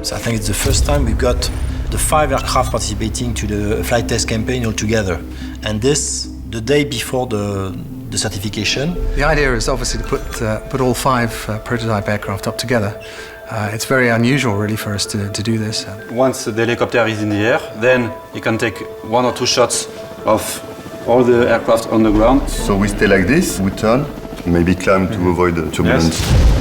So I think it's the first time we've got the 5 aircraft participating to the flight test campaign all together. And this, the day before the certification. The idea is obviously to put all 5 prototype aircraft up together. It's very unusual really for us to do this. Once the helicopter is in the air, then you can take 1 or 2 shots of all the aircraft on the ground. So we stay like this, we turn, maybe climb to avoid the turbulence. Yes.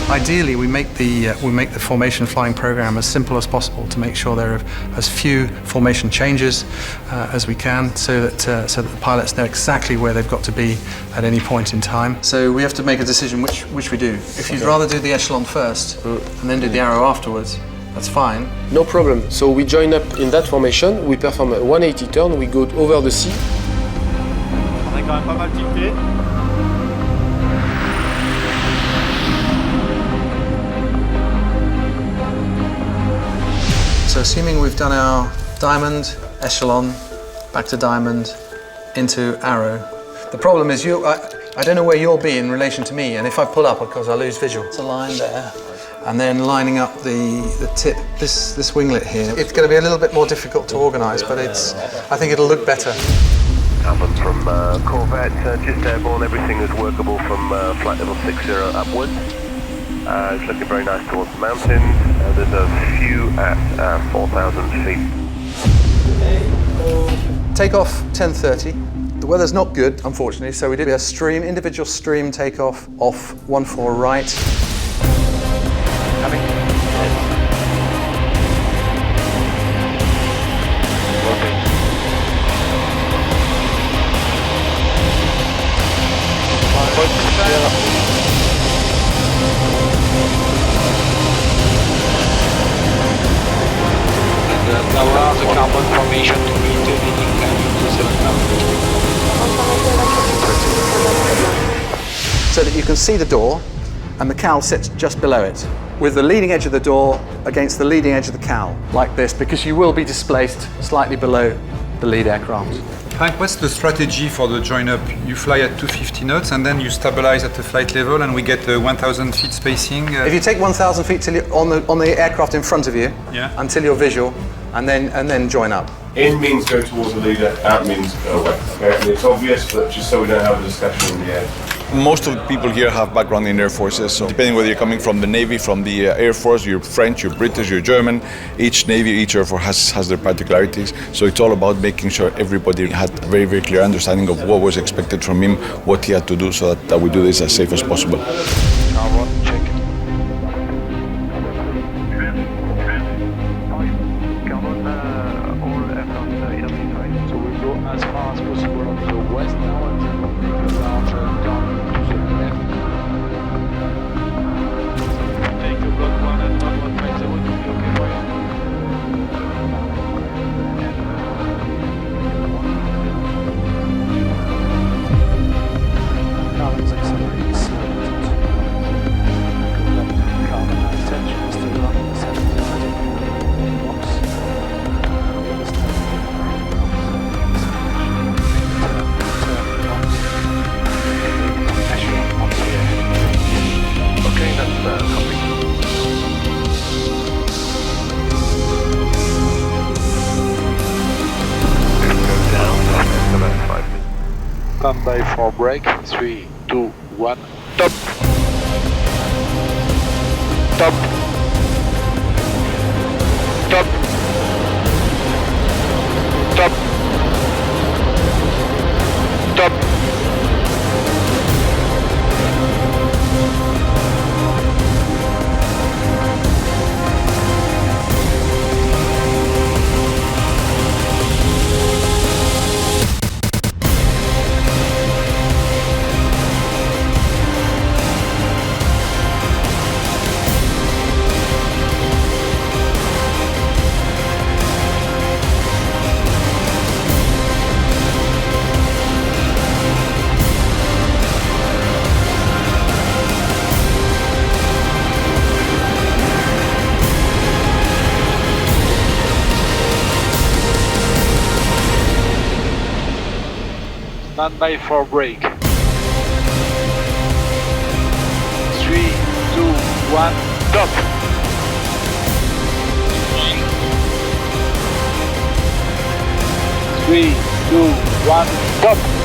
Ideally, we make the formation flying program as simple as possible to make sure there are as few formation changes as we can, so that the pilots know exactly where they've got to be at any point in time. So we have to make a decision which we do. If you'd rather do the echelon first and then do the arrow afterwards, that's fine. No problem. So we join up in that formation, we perform a 180 turn, we go over the sea. On est quand même pas mal tilté. So assuming we've done our diamond, echelon, back to diamond, into arrow. The problem is I don't know where you'll be in relation to me, and if I pull up, of course, I lose visual. It's a line there, and then lining up the tip, this winglet here. It's going to be a little bit more difficult to organise, but I think it'll look better. Alan from Corvette, just airborne, everything is workable from flight level 60 upwards. It's looking very nice towards the mountains. There's a few at 4,000 feet. Take off 10:30. The weather's not good, unfortunately, so we did a individual stream takeoff off 14 right. Coming. Allow the carbon formation to be leading to 7,000. So that you can see the door, and the cowl sits just below it, with the leading edge of the door against the leading edge of the cowl, like this, because you will be displaced slightly below the lead aircraft. Frank, what's the strategy for the join-up? You fly at 250 knots and then you stabilize at the flight level and we get 1,000 feet spacing? If you take 1,000 feet till on the aircraft in front of you, until you're visual, and then join up. In means go towards the leader, out means go away. Okay? And it's obvious, but just so we don't have a discussion in the air. Most of the people here have background in air forces, so depending whether you're coming from the Navy, from the Air Force, you're French, you're British, you're German, each Navy, each Air Force has their particularities. So it's all about making sure everybody had a very, very clear understanding of what was expected from him, what he had to do, so that we do this as safe as possible. Check. So we go as far as possible on the west now and then larger down to the left. Take a block 1 and 150 will be okay for you. Carbon's accelerating slowly. Carbon attention is still running the 7,000 box. Okay, that's copy. Go down, about 5 minutes. Stand by for break. 3, 2, 1. Top. Top. Top. Top. Top. Stand by for break. 1, stop. 3, 2, 1, stop.